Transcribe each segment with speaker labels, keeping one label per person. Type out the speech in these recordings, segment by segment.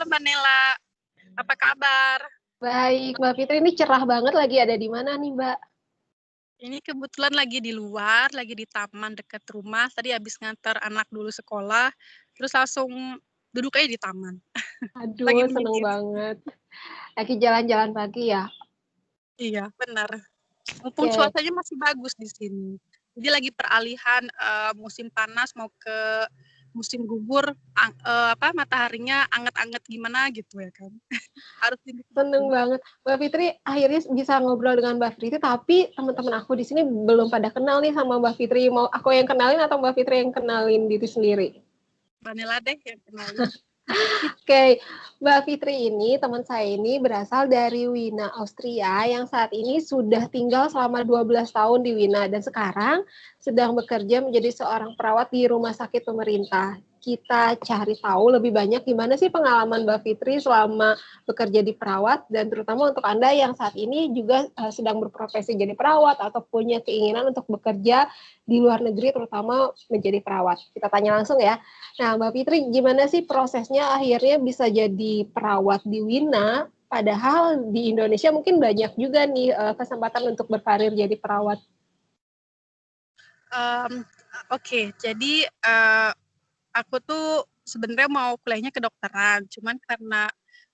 Speaker 1: Mbak Nela, apa kabar?
Speaker 2: Baik, Mbak Fitri, ini cerah banget lagi ada di mana nih, Mbak?
Speaker 1: Ini kebetulan lagi di luar, lagi di taman dekat rumah. Tadi habis nganter anak dulu sekolah, terus langsung duduk aja di taman. Lagi
Speaker 2: Aduh, seneng
Speaker 1: menyendiri.
Speaker 2: banget. Lagi jalan-jalan pagi ya?
Speaker 1: Iya, benar. Mumpung
Speaker 2: Oke,
Speaker 1: cuacanya masih bagus di sini. Jadi lagi peralihan musim panas mau ke musim gugur, mataharinya anget-anget gimana gitu ya kan. Harus
Speaker 2: seneng
Speaker 1: dinikmati.
Speaker 2: banget. Mbak Fitri akhirnya bisa ngobrol dengan Mbak Fitri, tapi teman-teman aku di sini belum pada kenal nih sama Mbak Fitri. Mau aku yang kenalin atau Mbak Fitri yang kenalin diri sendiri?
Speaker 1: Mbak Nela deh yang kenalin.
Speaker 2: Oke, Mbak Fitri ini, teman saya ini berasal dari Wina, Austria, yang saat ini sudah tinggal selama 12 tahun di Wina, dan sekarang sedang bekerja menjadi seorang perawat di rumah sakit pemerintah. Kita cari tahu lebih banyak gimana sih pengalaman Mbak Fitri selama bekerja di perawat, dan terutama untuk Anda yang saat ini juga sedang berprofesi jadi perawat atau punya keinginan untuk bekerja di luar negeri, terutama menjadi perawat. Kita tanya langsung ya. Nah, Mbak Fitri, gimana sih prosesnya akhirnya bisa jadi perawat di Wina, padahal di Indonesia mungkin banyak juga nih kesempatan untuk berkarir jadi perawat.
Speaker 1: Oke, jadi aku tuh sebenarnya mau kuliahnya kedokteran, cuman karena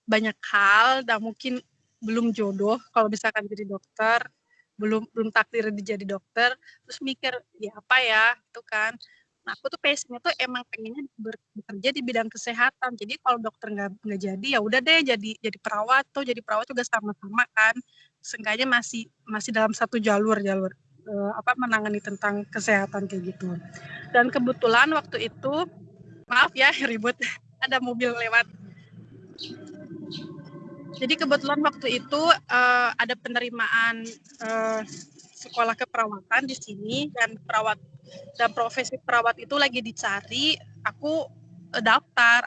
Speaker 1: banyak hal dan mungkin belum jodoh kalau misalkan jadi dokter, belum takdir jadi dokter, terus mikir ya apa ya, itu kan. Nah, aku tuh passionnya tuh emang pengennya bekerja di bidang kesehatan. Jadi kalau dokter nggak jadi ya udah deh jadi perawat tuh jadi perawat juga sama-sama kan. Seenggaknya masih dalam satu jalur menangani tentang kesehatan kayak gitu. Dan kebetulan waktu itu maaf ya ribut ada mobil lewat. Jadi kebetulan waktu itu ada penerimaan sekolah keperawatan di sini dan profesi perawat itu lagi dicari. Aku daftar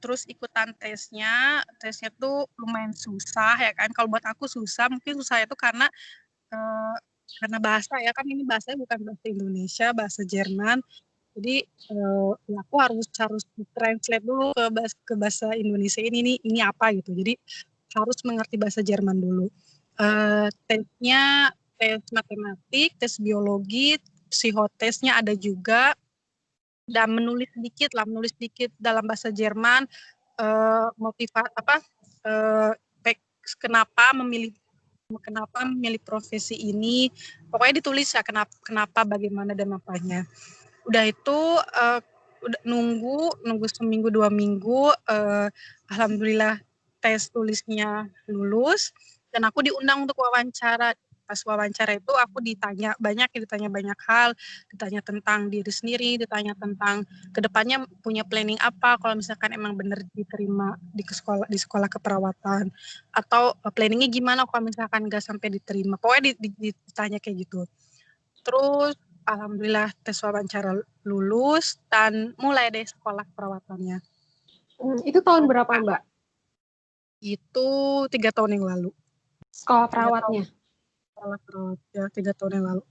Speaker 1: terus ikutan tesnya tuh lumayan susah ya kan. Kalau buat aku susah, mungkin susah itu karena bahasa ya kan, ini bahasanya bukan bahasa Indonesia, bahasa Jerman. Jadi ya aku harus translate dulu ke bahasa Indonesia ini apa gitu. Jadi harus mengerti bahasa Jerman dulu. Tesnya tes matematik, tes biologi, psikotesnya ada juga, dan menulis sedikit dalam bahasa Jerman, motivasi kenapa memilih profesi ini. Pokoknya ditulis ya kenapa bagaimana dan apanya. Udah itu udah nunggu seminggu 2 minggu, alhamdulillah tes tulisnya lulus dan aku diundang untuk wawancara. Pas wawancara itu aku ditanya banyak hal, ditanya tentang diri sendiri, ditanya tentang kedepannya punya planning apa kalau misalkan emang bener diterima di sekolah keperawatan, atau planningnya gimana kalau misalkan nggak sampai diterima. Pokoknya ditanya kayak gitu. Terus alhamdulillah tes wawancara lulus dan mulai deh sekolah perawatannya.
Speaker 2: Itu tahun berapa, Mbak?
Speaker 1: Itu 3 tahun yang lalu.
Speaker 2: Sekolah
Speaker 1: 3 tahun
Speaker 2: perawatnya.
Speaker 1: sekolah perawat ya, 3 tahun yang lalu.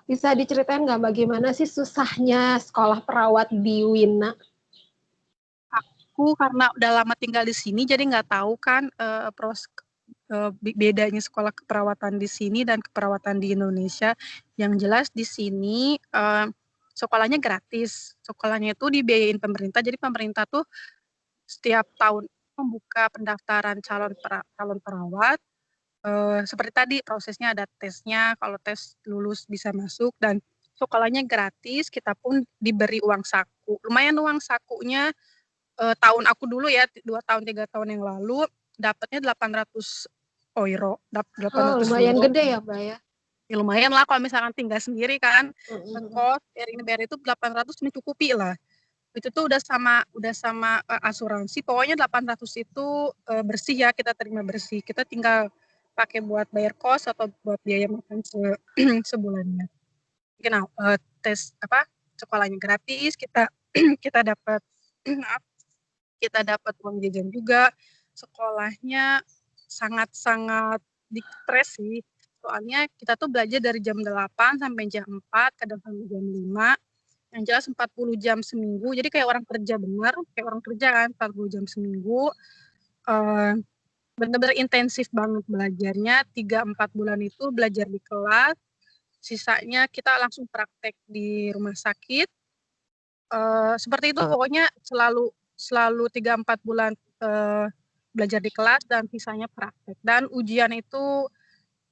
Speaker 2: Bisa diceritain nggak bagaimana sih susahnya sekolah perawat di Wina?
Speaker 1: Aku karena udah lama tinggal di sini jadi nggak tahu kan bedanya sekolah keperawatan di sini dan keperawatan di Indonesia. Yang jelas di sini sekolahnya gratis. Sekolahnya itu dibiayain pemerintah. Jadi pemerintah tuh setiap tahun membuka pendaftaran calon perawat. Seperti tadi prosesnya ada tesnya, kalau tes lulus bisa masuk, dan sekolahnya gratis. Kita pun diberi uang saku. Lumayan uang sakunya. Tahun aku dulu ya 2 tahun 3 tahun yang lalu dapatnya 800 euro, 800
Speaker 2: Lumayan
Speaker 1: euro.
Speaker 2: gede ya, Mbak ya.
Speaker 1: Ya lumayan lah kalau misalkan tinggal sendiri kan,
Speaker 2: Mm-mm.
Speaker 1: ngekos bayar itu 800 mencukupi lah. Itu tuh udah sama asuransi. Pokoknya 800 itu bersih ya, kita terima bersih. Kita tinggal pakai buat bayar kos atau buat biaya makan sebulannya. Genau, tes sekolahnya gratis, kita dapat kita dapat uang jajan juga. Sekolahnya sangat-sangat stres sih. Soalnya kita tuh belajar dari jam 8 sampai jam 4, kadang sampai jam 5. Yang jelas 40 jam seminggu, jadi kayak orang kerja bener, kayak orang kerja kan 40 jam seminggu. Bener-bener intensif banget belajarnya, 3-4 bulan itu belajar di kelas, sisanya kita langsung praktek di rumah sakit. Seperti itu pokoknya selalu 3-4 bulan belajar di kelas dan sisanya praktek. Dan ujian itu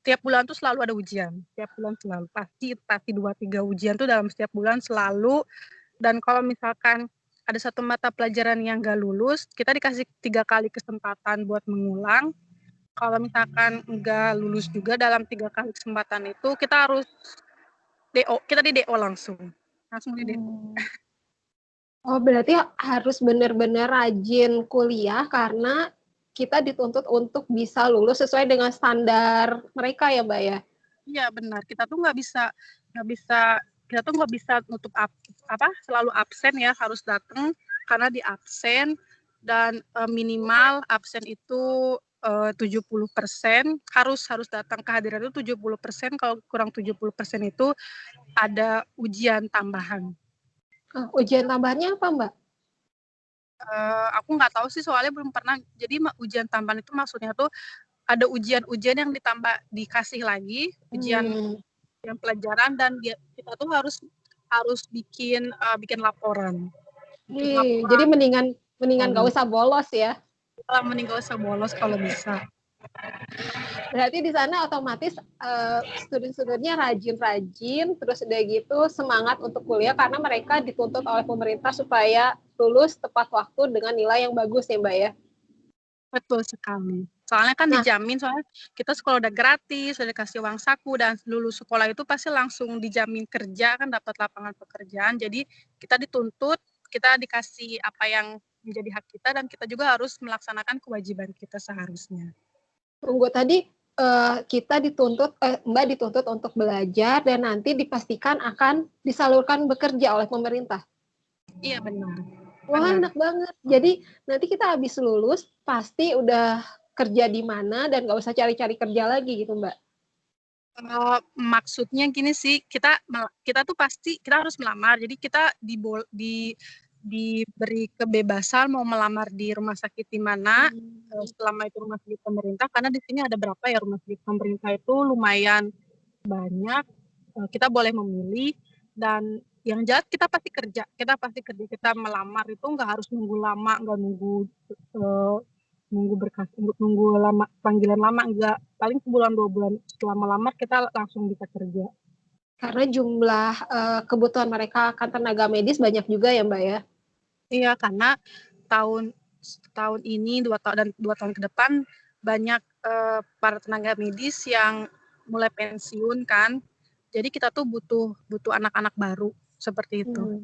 Speaker 1: tiap bulan tuh selalu ada ujian, tiap bulan selalu pasti 2-3 ujian tuh dalam setiap bulan selalu. Dan kalau misalkan ada satu mata pelajaran yang nggak lulus, kita dikasih 3 kali kesempatan buat mengulang. Kalau misalkan nggak lulus juga dalam 3 kali kesempatan itu, kita harus DO, kita di DO langsung di DO.
Speaker 2: Oh, berarti harus benar-benar rajin kuliah karena kita dituntut untuk bisa lulus sesuai dengan standar mereka ya, Mbak ya?
Speaker 1: Iya benar, kita tuh nggak bisa nutup selalu absen ya, harus datang karena di absen. Dan minimal absen itu 70%, harus datang, kehadiran itu 70%, kalau kurang 70% itu ada ujian tambahan.
Speaker 2: Ujian tambahannya apa, Mbak?
Speaker 1: Aku nggak tahu sih, soalnya belum pernah. Jadi ujian tambahan itu maksudnya tuh ada ujian-ujian yang dikasih lagi, ujian pelajaran, dan kita tuh harus bikin laporan.
Speaker 2: Jadi mendingan nggak usah bolos ya?
Speaker 1: Mending gak usah bolos kalau bisa.
Speaker 2: Berarti di sana otomatis student-studentnya rajin-rajin, terus udah gitu semangat untuk kuliah karena mereka dituntut oleh pemerintah supaya lulus tepat waktu dengan nilai yang bagus ya, Mbak ya?
Speaker 1: Betul sekali. Soalnya kan dijamin, soalnya kita sekolah udah gratis, udah dikasih uang saku, dan lulus sekolah itu pasti langsung dijamin kerja, kan dapat lapangan pekerjaan. Jadi kita dituntut, kita dikasih apa yang menjadi hak kita, dan kita juga harus melaksanakan kewajiban kita seharusnya.
Speaker 2: Tunggu tadi kita dituntut, Mbak dituntut untuk belajar dan nanti dipastikan akan disalurkan bekerja oleh pemerintah.
Speaker 1: Iya benar.
Speaker 2: Wah enak banget. Jadi nanti kita habis lulus pasti udah kerja di mana dan nggak usah cari-cari kerja lagi gitu Mbak.
Speaker 1: Maksudnya gini sih, kita tuh pasti kita harus melamar. Jadi kita diberi kebebasan mau melamar di rumah sakit di mana, selama itu rumah sakit pemerintah, karena di sini ada berapa ya rumah sakit pemerintah itu lumayan banyak. Kita boleh memilih, dan yang jelas kita pasti kerja, kita melamar itu nggak harus nunggu lama, nggak nunggu berkas, nunggu lama, panggilan lama, enggak. Paling sebulan 2 bulan setelah melamar kita langsung bisa kerja.
Speaker 2: Karena jumlah kebutuhan mereka akan tenaga medis banyak juga ya Mbak ya?
Speaker 1: Iya, karena tahun ini 2 tahun ke depan banyak para tenaga medis yang mulai pensiun kan. Jadi kita tuh butuh anak-anak baru seperti itu.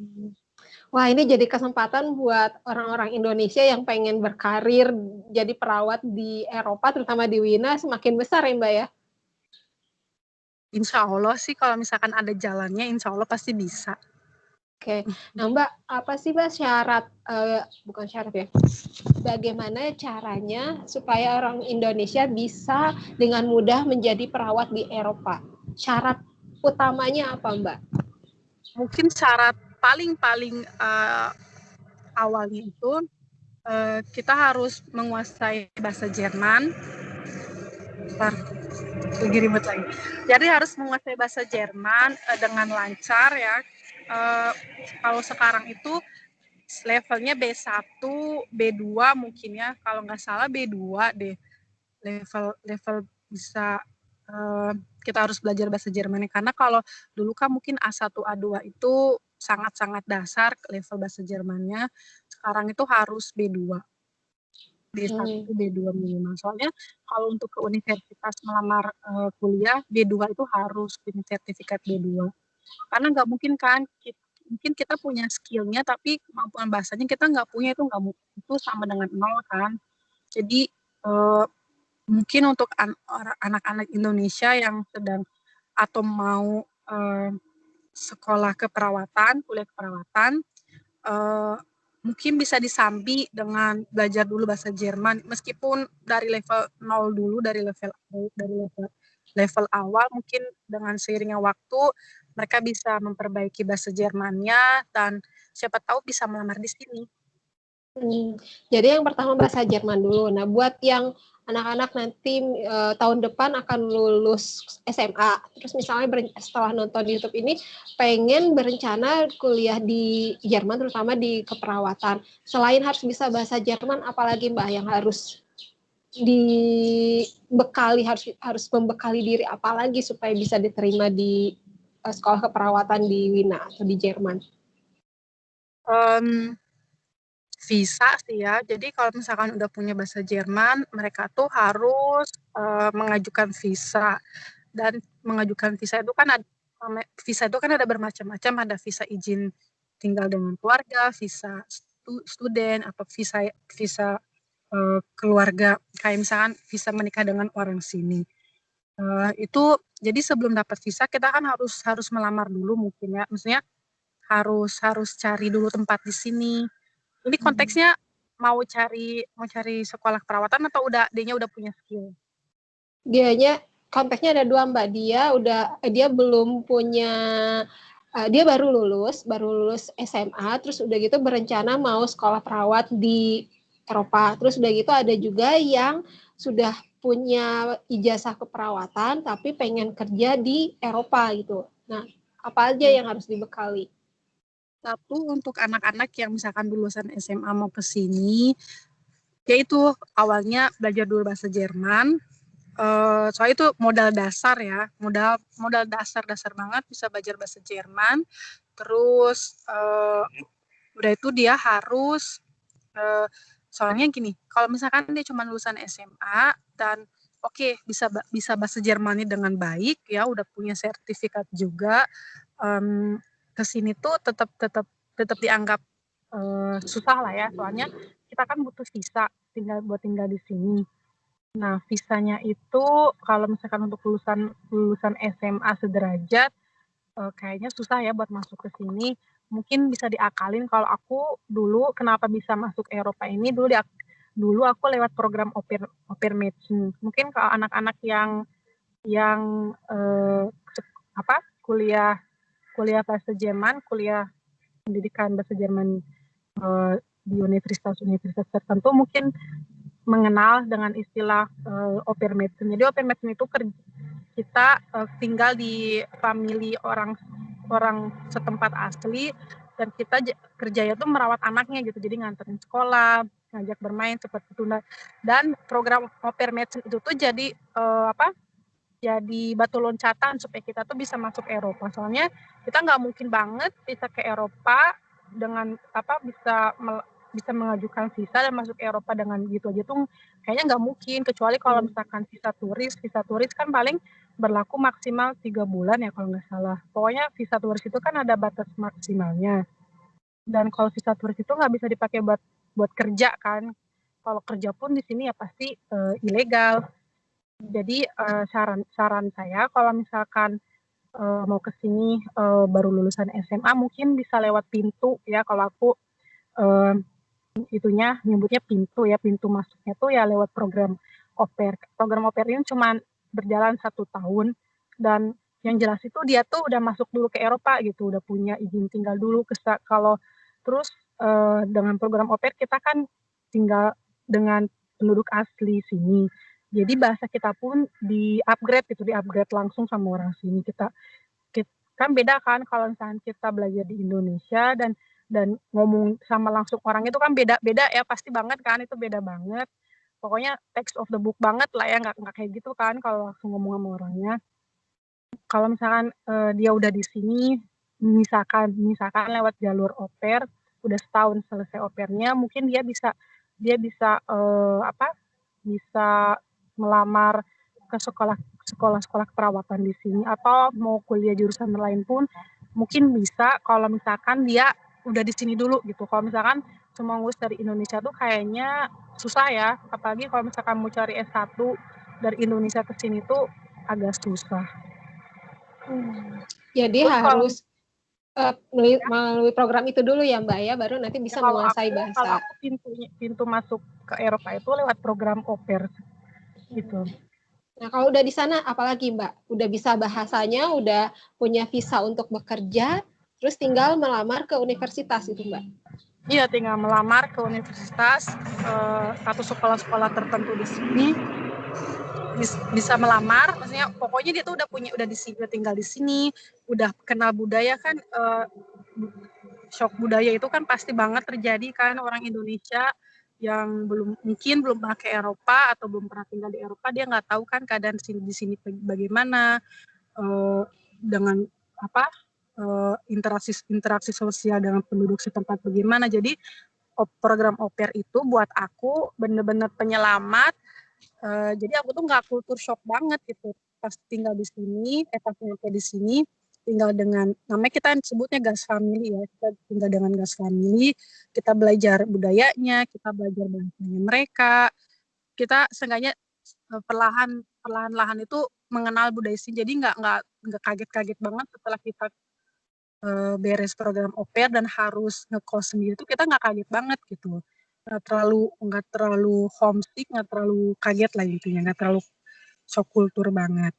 Speaker 2: Wah, ini jadi kesempatan buat orang-orang Indonesia yang pengen berkarir jadi perawat di Eropa, terutama di Wina, semakin besar ya Mbak ya?
Speaker 1: Insya Allah sih kalau misalkan ada jalannya, insya Allah pasti bisa.
Speaker 2: Oke, nah Mbak, apa sih Mbak syarat, bukan syarat ya, bagaimana caranya supaya orang Indonesia bisa dengan mudah menjadi perawat di Eropa? Syarat utamanya apa Mbak?
Speaker 1: Mungkin syarat paling awalnya itu kita harus menguasai bahasa Jerman. Lagi ribet lagi. Jadi harus menguasai bahasa Jerman dengan lancar ya. Kalau sekarang itu levelnya B1, B2 mungkin ya. Kalau nggak salah B2 deh. Level bisa kita harus belajar bahasa Jerman, karena kalau dulu kan mungkin A1, A2 itu sangat-sangat dasar level bahasa Jermannya. Sekarang itu harus B2. B1, B2 minimal. Soalnya kalau untuk ke universitas melamar kuliah, B2 itu harus punya sertifikat B2. Karena nggak mungkin kan, mungkin kita punya skill-nya, tapi kemampuan bahasanya kita nggak punya, itu nggak mungkin, itu sama dengan nol kan. Jadi mungkin untuk anak-anak Indonesia yang sedang atau mau sekolah keperawatan, kuliah keperawatan, mungkin bisa disambi dengan belajar dulu bahasa Jerman, meskipun dari level 0 dulu, dari level awal, mungkin dengan seiringnya waktu mereka bisa memperbaiki bahasa Jermannya dan siapa tahu bisa melamar di sini.
Speaker 2: Jadi yang pertama bahasa Jerman dulu. Nah, buat yang anak-anak nanti tahun depan akan lulus SMA, terus misalnya setelah nonton YouTube ini pengen berencana kuliah di Jerman, terutama di keperawatan. Selain harus bisa bahasa Jerman, apalagi Mbak yang harus dibekali, harus membekali diri apalagi supaya bisa diterima di sekolah keperawatan di Wina atau di Jerman?
Speaker 1: Visa sih ya. Jadi kalau misalkan udah punya bahasa Jerman, mereka tuh harus mengajukan visa. Dan mengajukan visa itu kan ada bermacam-macam, ada visa izin tinggal dengan keluarga, visa student atau visa visa keluarga, kayak misalkan visa menikah dengan orang sini. Itu jadi sebelum dapat visa kita kan harus melamar dulu mungkin ya. Maksudnya harus cari dulu tempat di sini. Ini konteksnya mau cari sekolah perawatan atau dia udah punya skill?
Speaker 2: Dianya konteksnya ada dua Mbak. Dia belum punya, dia baru lulus SMA, terus udah gitu berencana mau sekolah perawat di Eropa. Terus udah gitu ada juga yang sudah punya ijazah keperawatan tapi pengen kerja di Eropa gitu. Nah, apa aja yang harus dibekali?
Speaker 1: Satu, untuk anak-anak yang misalkan lulusan SMA mau ke sini, yaitu awalnya belajar dulu bahasa Jerman. Soalnya itu modal dasar ya, modal dasar banget bisa belajar bahasa Jerman. Terus udah itu dia harus soalnya gini, kalau misalkan dia cuma lulusan SMA dan bisa bahasa Jermannya dengan baik ya, udah punya sertifikat juga, ke sini tuh tetap dianggap susah lah ya, soalnya kita kan butuh visa buat tinggal di sini. Nah, visanya itu kalau misalkan untuk lulusan SMA sederajat kayaknya susah ya buat masuk ke sini. Mungkin bisa diakalin. Kalau aku dulu kenapa bisa masuk Eropa ini, dulu aku lewat program au pair matching. Mungkin kalau anak-anak yang kuliah bahasa Jerman, kuliah pendidikan bahasa Jerman di universitas tertentu mungkin mengenal dengan istilah au pair matching. Jadi au pair matching itu kita tinggal di family orang setempat asli dan kita kerjanya tuh merawat anaknya gitu. Jadi nganterin sekolah, ngajak bermain seperti itu. Dan program au pair matching itu tuh jadi jadi batu loncatan supaya kita tuh bisa masuk Eropa. Soalnya kita nggak mungkin banget bisa ke Eropa dengan bisa mengajukan visa dan masuk Eropa dengan gitu aja tuh kayaknya nggak mungkin, kecuali kalau misalkan visa turis kan paling berlaku maksimal 3 bulan ya kalau nggak salah. Pokoknya visa turis itu kan ada batas maksimalnya. Dan kalau visa turis itu nggak bisa dipakai buat kerja kan. Kalau kerja pun di sini ya pasti ilegal. Jadi saran saya kalau misalkan mau ke sini baru lulusan SMA mungkin bisa lewat pintu ya. Kalau aku nyebutnya pintu masuknya tuh ya lewat program au pair. Program au pair ini cuma berjalan 1 tahun dan yang jelas itu dia tuh udah masuk dulu ke Eropa gitu, udah punya izin tinggal dulu. Kalau terus dengan program au pair kita kan tinggal dengan penduduk asli sini. Jadi bahasa kita pun di-upgrade langsung sama orang sini. Kita kan beda kan kalau misalnya kita belajar di Indonesia dan ngomong sama langsung orang itu kan beda ya, pasti banget kan, itu beda banget. Pokoknya text of the book banget lah ya, nggak kayak gitu kan kalau langsung ngomong sama orangnya. Kalau misalkan dia udah di sini, misalkan lewat jalur au pair, udah setahun selesai au pairnya, mungkin dia bisa bisa melamar ke sekolah keperawatan di sini, atau mau kuliah jurusan lain pun mungkin bisa kalau misalkan dia udah di sini dulu gitu. Kalau misalkan cuma ngurus dari Indonesia tuh kayaknya susah ya, apalagi kalau misalkan mau cari S1 dari Indonesia ke sini tuh agak susah.
Speaker 2: Jadi
Speaker 1: Terus
Speaker 2: harus melalui program itu dulu ya Mbak ya, baru nanti bisa menguasai bahasa.
Speaker 1: Kalau aku pintu masuk ke Eropa itu lewat program au pair gitu.
Speaker 2: Nah, kalau udah di sana apalagi Mbak? Udah bisa bahasanya, udah punya visa untuk bekerja, terus tinggal melamar ke universitas itu Mbak?
Speaker 1: Iya, tinggal melamar ke universitas, atau sekolah-sekolah tertentu di sini, bisa melamar, maksudnya pokoknya dia tuh udah di sini, udah tinggal di sini, udah kenal budaya kan, shock budaya itu kan pasti banget terjadi kan, orang Indonesia yang mungkin belum pernah ke Eropa atau belum pernah tinggal di Eropa, dia nggak tahu kan keadaan di sini bagaimana, dengan apa, interaksi sosial dengan penduduk setempat bagaimana. Jadi program au pair itu buat aku bener-bener penyelamat. Jadi aku tuh nggak culture shock banget gitu pas tinggal di sini, pas nyampe di sini, tinggal dengan, namanya kita sebutnya gas family ya, kita tinggal dengan gas family, kita belajar budayanya, kita belajar bahasanya mereka, kita seenggaknya perlahan-lahan itu mengenal budaya sini, jadi nggak kaget-kaget banget setelah kita beres program au pair dan harus ngekos sendiri, itu kita nggak kaget banget gitu, nggak terlalu homesick, nggak terlalu kaget lah intinya, nggak terlalu shock kultur banget.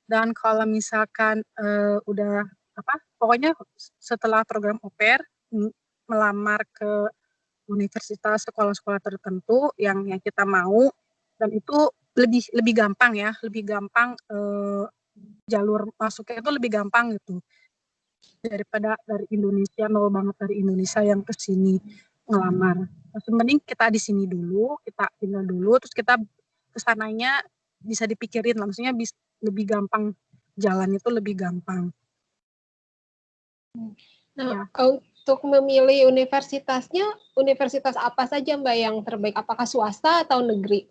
Speaker 1: Dan kalau misalkan udah pokoknya setelah program au pair, melamar ke universitas, sekolah-sekolah tertentu yang kita mau, dan itu lebih gampang ya, lebih gampang, jalur masuknya itu lebih gampang gitu daripada dari Indonesia, nol banget dari Indonesia yang ke sini ngelamar. Mending kita di sini dulu, kita tinggal dulu, terus kita kesananya bisa dipikirin lah, maksudnya lebih gampang, jalan itu lebih gampang.
Speaker 2: Nah, ya. Untuk memilih universitasnya, universitas apa saja Mbak yang terbaik? Apakah swasta atau negeri?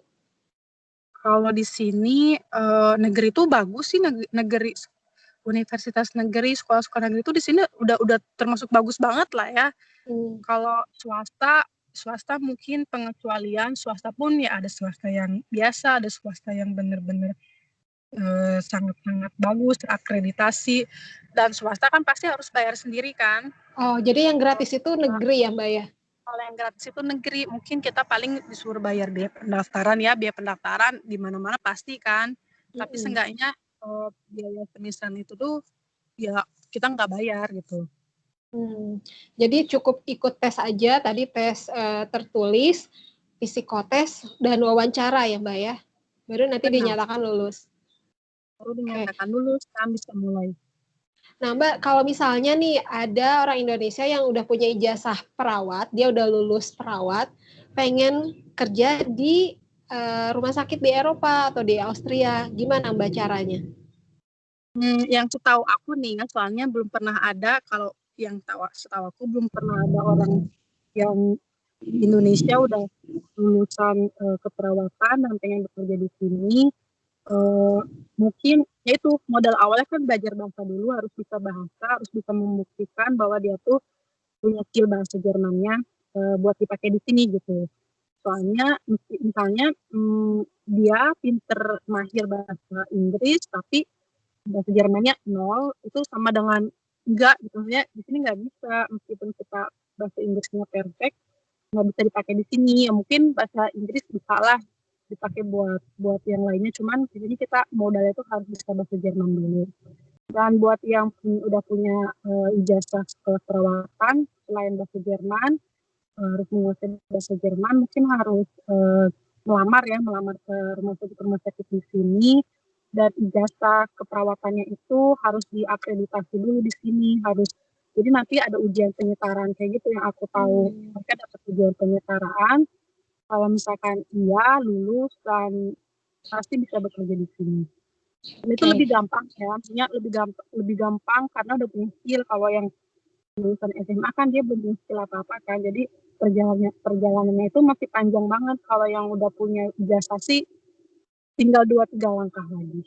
Speaker 1: Kalau di sini negeri itu bagus sih, negeri, universitas negeri, sekolah-sekolah negeri itu di sini udah termasuk bagus banget lah ya. Kalau swasta mungkin pengecualian, swasta pun ya ada swasta yang biasa, ada swasta yang benar-benar sangat-sangat bagus, terakreditasi, dan swasta kan pasti harus bayar sendiri kan.
Speaker 2: Oh, jadi yang gratis itu negeri ya Mbak ya?
Speaker 1: Kalau yang gratis itu negeri, mungkin kita paling disuruh bayar biaya pendaftaran ya, biaya pendaftaran di mana-mana pasti kan. Tapi seenggaknya biaya pemisahan itu tuh ya kita nggak bayar gitu.
Speaker 2: Jadi cukup ikut tes aja, tadi tes tertulis, psikotes, dan wawancara ya Mbak ya? Baru nanti dinyatakan lulus.
Speaker 1: Baru dinyatakan lulus, kan bisa mulai.
Speaker 2: Nah Mbak, kalau misalnya nih ada orang Indonesia yang udah punya ijazah perawat, dia udah lulus perawat, pengen kerja di rumah sakit di Eropa atau di Austria, gimana Mbak caranya?
Speaker 1: Yang setahu aku nih ya, soalnya belum pernah ada, kalau yang setahu aku belum pernah ada orang yang Indonesia udah lulusan keperawatan dan pengen bekerja di sini. Mungkin ya itu modal awalnya kan belajar bahasa dulu, harus bisa bahasa, harus bisa membuktikan bahwa dia tuh punya skill bahasa Jermannya buat dipakai di sini gitu. Soalnya misalnya dia pinter mahir bahasa Inggris tapi bahasa Jermannya 0, itu sama dengan enggak gitu, maksudnya di sini nggak bisa, meskipun kita bahasa Inggrisnya perfect nggak bisa dipakai di sini. Ya mungkin bahasa Inggris bisa lah dipakai buat yang lainnya, cuman di sini kita modalnya itu harus bisa bahasa Jerman dulu. Dan buat yang udah punya ijazah perawatan selain bahasa Jerman, harus menguasai bahasa Jerman, mungkin harus melamar ke rumah sakit di sini, dan ijazah keperawatannya itu harus diakreditasi dulu di sini, jadi nanti ada ujian penyetaraan kayak gitu yang aku tahu. Mereka dapat ujian penyetaraan, kalau misalkan iya lulus dan pasti bisa bekerja di sini. Dan itu lebih gampang ya, maksudnya lebih gampang karena udah punya skill. Kalau yang lulusan SMA kan dia belum punya skill apa-apa kan, jadi perjalanannya itu masih panjang banget. Kalau yang udah punya ijazah sih tinggal 2-3 langkah lagi.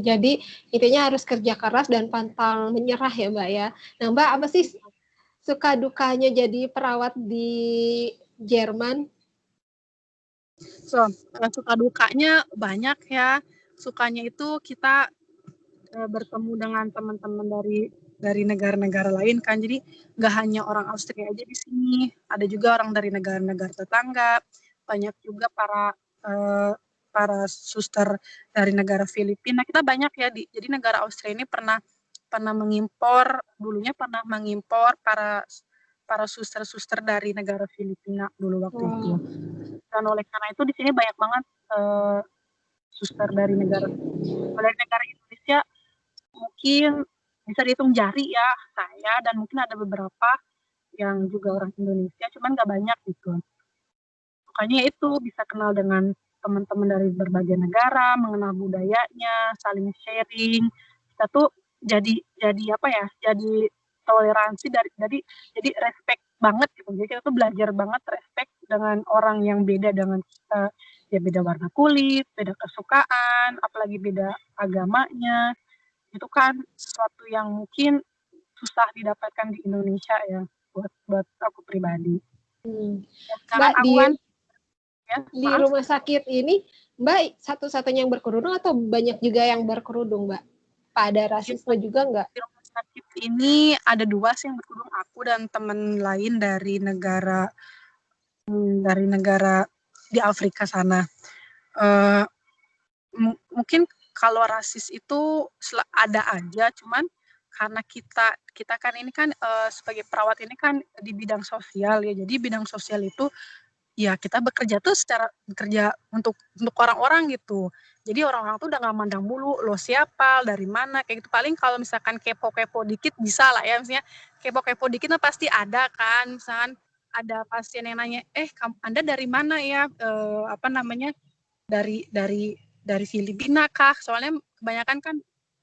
Speaker 2: Jadi intinya harus kerja keras dan pantang menyerah ya Mbak ya. Nah Mbak, apa sih suka dukanya jadi perawat di Jerman?
Speaker 1: Suka dukanya banyak ya. Sukanya itu kita bertemu dengan teman-teman dari negara-negara lain kan, jadi nggak hanya orang Austria aja di sini, ada juga orang dari negara-negara tetangga, banyak juga para para suster dari negara Filipina. Kita banyak ya, jadi negara Austria ini pernah mengimpor, dulunya pernah mengimpor para suster-suster dari negara Filipina dulu waktu itu. Dan oleh karena itu di sini banyak banget suster dari negara Indonesia, mungkin bisa dihitung jari ya saya, dan mungkin ada beberapa yang juga orang Indonesia, cuman nggak banyak gitu. Makanya itu bisa kenal dengan teman-teman dari berbagai negara, mengenal budayanya, saling sharing. Kita tuh jadi apa ya? Jadi toleransi jadi respect banget gitu. Jadi kita tuh belajar banget respect dengan orang yang beda dengan kita. Ya beda warna kulit, beda kesukaan, apalagi beda agamanya. Itu kan sesuatu yang mungkin susah didapatkan di Indonesia ya buat aku pribadi. Ya, sekarang
Speaker 2: Mbak,
Speaker 1: aku kan ya,
Speaker 2: di rumah sakit ini Mbak satu-satunya yang berkerudung atau banyak juga yang berkerudung, Mbak? Apa ada rasisme juga nggak?
Speaker 1: Di rumah sakit ini ada 2 sih yang berkerudung, aku dan teman lain dari negara di Afrika sana. Mungkin kalau rasis itu ada aja, cuman karena kita kan ini kan sebagai perawat ini kan di bidang sosial ya, jadi bidang sosial itu ya kita bekerja untuk orang-orang gitu. Jadi orang-orang tuh udah nggak mandang mulu lo siapa, dari mana, kayak gitu. Paling kalau misalkan kepo-kepo dikit bisa lah ya, misalnya kepo-kepo dikit mah pasti ada kan, misalkan ada pasien yang nanya, Anda dari mana ya, apa namanya, dari Filipina kah? Soalnya kebanyakan kan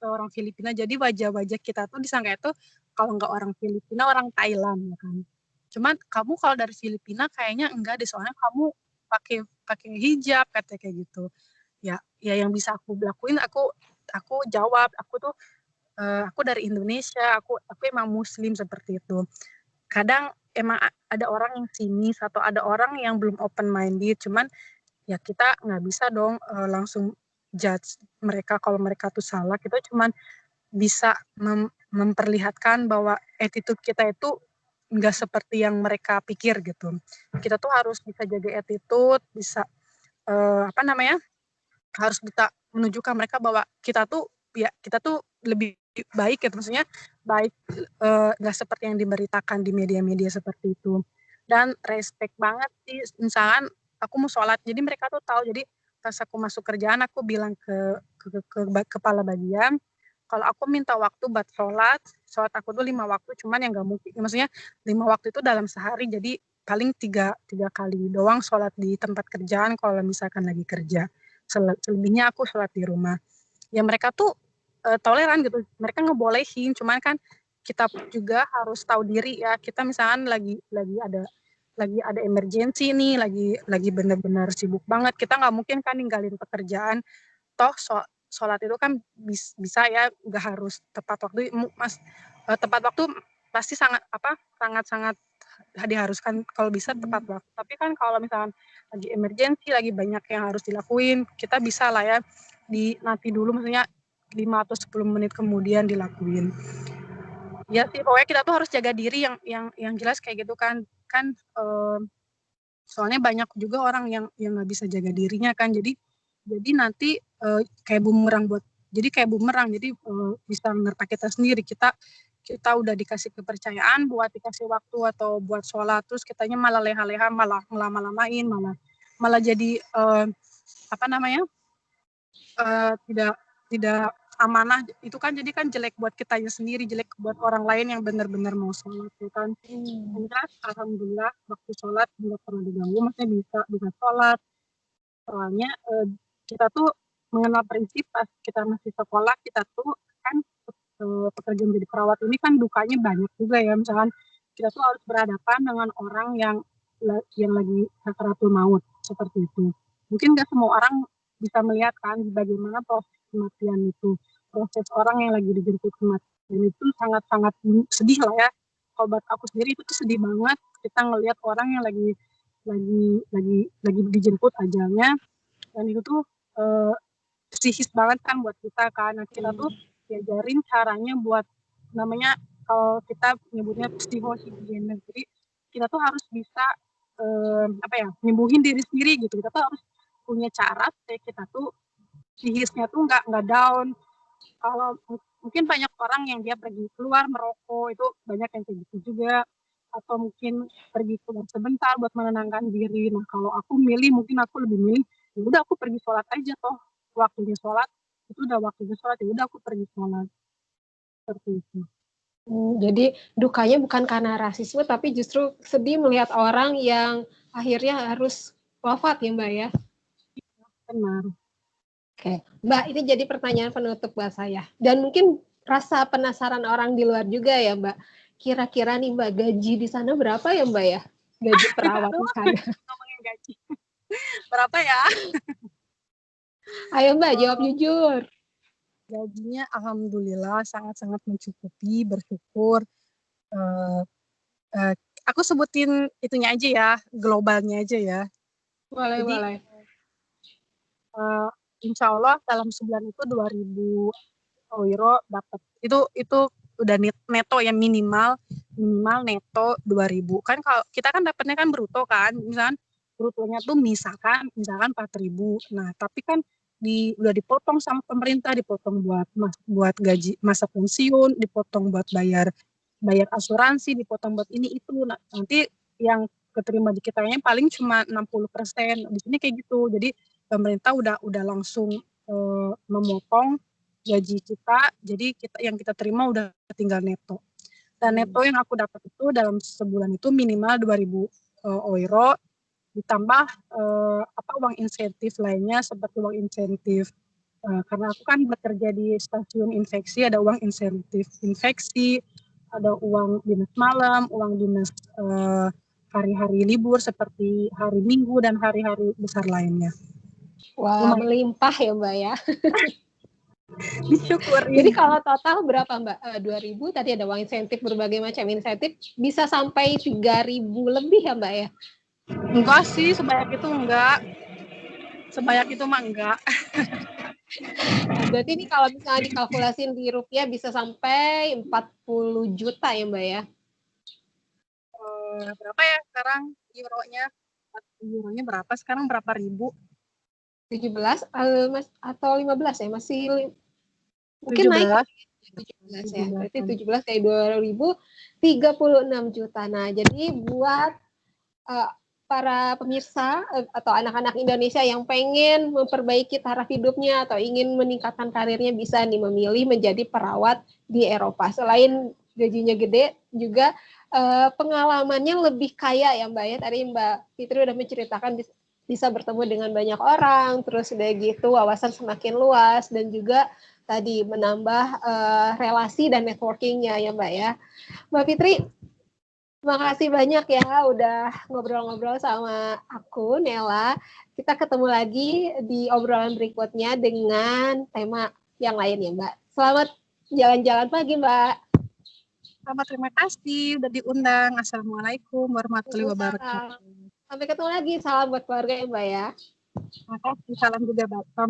Speaker 1: orang Filipina, jadi wajah-wajah kita tuh disangka itu kalau nggak orang Filipina, orang Thailand ya kan. Cuman kamu kalau dari Filipina kayaknya enggak deh, soalnya kamu pakai hijab, katanya kayak gitu. Ya yang bisa aku lakuin, aku jawab, aku dari Indonesia, aku emang Muslim, seperti itu. Kadang emang ada orang yang sinis atau ada orang yang belum open minded, cuman ya kita nggak bisa dong langsung judge mereka kalau mereka tuh salah. Kita cuman bisa memperlihatkan bahwa attitude kita itu nggak seperti yang mereka pikir gitu. Kita tuh harus bisa jaga attitude, bisa apa namanya, harus bisa menunjukkan mereka bahwa kita tuh lebih baik gitu, maksudnya baik, nggak seperti yang diberitakan di media-media seperti itu. Dan respect banget sih, misalkan aku mau sholat, jadi mereka tuh tahu. Jadi pas aku masuk kerjaan, aku bilang ke kepala bagian, kalau aku minta waktu buat sholat aku tuh 5 waktu, cuman yang nggak mungkin, maksudnya 5 waktu itu dalam sehari, jadi paling tiga kali doang sholat di tempat kerjaan kalau misalkan lagi kerja. Selebihnya aku sholat di rumah. Ya mereka tuh toleran gitu, mereka ngebolehin, cuman kan kita juga harus tahu diri ya. Kita misalkan lagi ada emergency nih, lagi benar-benar sibuk banget, kita nggak mungkin kan ninggalin pekerjaan. Toh sholat itu kan bisa ya, nggak harus tepat waktu, tepat waktu pasti sangat diharuskan kalau bisa tepat waktu. Tapi kan kalau misalkan lagi emergency, lagi banyak yang harus dilakuin, kita bisa lah ya nanti dulu, maksudnya 5 atau 10 menit kemudian dilakuin. Ya sih, pokoknya kita tuh harus jaga diri, yang jelas kayak gitu kan. Soalnya banyak juga orang yang nggak bisa jaga dirinya kan, jadi nanti kayak bumerang jadi bisa menerpa kita sendiri. Kita udah dikasih kepercayaan buat dikasih waktu atau buat sholat, terus kitanya malah leha-leha, malah ngelama-lamain, malah jadi apa namanya, tidak amanah. Itu kan jadi kan jelek buat kitanya sendiri, jelek buat orang lain yang benar-benar mau sholat ya kan. Enggak, alhamdulillah waktu sholat nggak pernah diganggu, maksudnya bisa sholat. Soalnya kita tuh mengenal prinsip pas kita masih sekolah, kita tuh kan pekerjaan jadi perawat ini kan dukanya banyak juga ya. Misalkan kita tuh harus berhadapan dengan orang yang lagi sakaratul maut, seperti itu. Mungkin nggak semua orang bisa melihat kan bagaimana proses kematian itu. Proses orang yang lagi dijemput kematian itu sangat-sangat sedih lah ya. Kalau buat aku sendiri itu tuh sedih banget, kita ngelihat orang yang lagi dijemput ajalnya, dan itu tuh psikis banget kan buat kita kan. Nah, kita tuh diajarin caranya buat, namanya kalau kita nyebutnya psikohigiene. Jadi kita tuh harus bisa apa ya, nyembuhin diri sendiri gitu. Kita tuh harus punya cara supaya kita tuh psikisnya tuh nggak down. Kalau mungkin banyak orang yang dia pergi keluar merokok, itu banyak yang kayak gitu juga, atau mungkin pergi keluar sebentar buat menenangkan diri. Nah kalau aku mungkin aku lebih milih, ya udah aku pergi sholat aja toh, waktunya sholat, itu udah waktunya sholat, ya udah aku pergi sholat, seperti itu.
Speaker 2: Jadi dukanya bukan karena rasisme, tapi justru sedih melihat orang yang akhirnya harus wafat ya Mbak ya.
Speaker 1: Benar.
Speaker 2: Oke, Mbak, ini jadi pertanyaan penutup buat saya. Dan mungkin rasa penasaran orang di luar juga ya Mbak. Kira-kira nih Mbak, gaji di sana berapa ya Mbak ya? Gaji perawat di sana.
Speaker 1: Ngomongin gaji. Berapa ya?
Speaker 2: Ayo Mbak, jawab jujur.
Speaker 1: Gajinya alhamdulillah sangat-sangat mencukupi, bersyukur. Uh, uh, aku sebutin itunya aja ya, globalnya aja ya. Jadi
Speaker 2: Boleh.
Speaker 1: insya Allah dalam sebulan itu 2.000 euro dapat. Itu udah neto ya, minimal neto 2.000. Kan kalau kita kan dapatnya kan bruto kan, misalkan brutonya tuh misalkan 4.000. Nah, tapi kan udah dipotong sama pemerintah, dipotong buat gaji masa pensiun, dipotong buat bayar asuransi, dipotong buat ini itu. Nah, nanti yang keterima di kitanya paling cuma 60%. Di sini kayak gitu. Jadi pemerintah udah langsung memotong gaji kita, jadi yang kita terima udah tinggal neto. Dan neto yang aku dapat itu dalam sebulan itu minimal 2.000 euro, ditambah uang insentif lainnya seperti uang insentif. Karena aku kan bekerja di stasiun infeksi, ada uang insentif infeksi, ada uang dinas malam, uang dinas hari-hari libur seperti hari Minggu dan hari-hari besar lainnya.
Speaker 2: Wah, melimpah ya Mbak ya.
Speaker 1: Disyukurin.
Speaker 2: Jadi kalau total berapa Mbak? 2.000, tadi ada uang insentif, berbagai macam insentif, bisa sampai 3.000 lebih ya Mbak ya?
Speaker 1: Enggak sih, sebanyak itu enggak. Sebanyak itu mah enggak.
Speaker 2: Nah, berarti ini kalau misalnya dikalkulasin di rupiah bisa sampai 40 juta ya Mbak ya?
Speaker 1: Berapa ya sekarang euronya? Euronya berapa sekarang? Berapa ribu?
Speaker 2: 17 atau 15 ya? Masih mungkin
Speaker 1: 17.
Speaker 2: naik. 17 ya. Berarti 17 kali 2.000, 36 juta. Nah, jadi buat para pemirsa atau anak-anak Indonesia yang pengen memperbaiki taraf hidupnya atau ingin meningkatkan karirnya, bisa nih memilih menjadi perawat di Eropa. Selain gajinya gede, juga pengalamannya lebih kaya ya Mbak ya. Tadi Mbak Fitri udah menceritakan bisa bertemu dengan banyak orang, terus udah gitu wawasan semakin luas, dan juga tadi menambah relasi dan networkingnya ya Mbak ya. Mbak Fitri, terima kasih banyak ya udah ngobrol-ngobrol sama aku, Nela. Kita ketemu lagi di obrolan berikutnya dengan tema yang lain ya Mbak. Selamat jalan-jalan pagi Mbak.
Speaker 1: Selamat, terima kasih udah diundang. Assalamualaikum warahmatullahi wabarakatuh.
Speaker 2: Sampai ketemu lagi, salam buat keluarga ya Mbak ya.
Speaker 1: Terima kasih, salam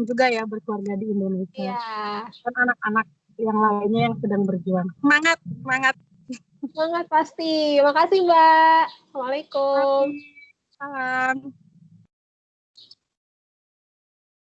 Speaker 1: juga ya berkeluarga di Indonesia.
Speaker 2: Iya.
Speaker 1: Dan anak-anak yang lainnya yang sedang berjuang. Semangat, semangat.
Speaker 2: Semangat pasti. Makasih Mbak. Assalamualaikum.
Speaker 1: Salam.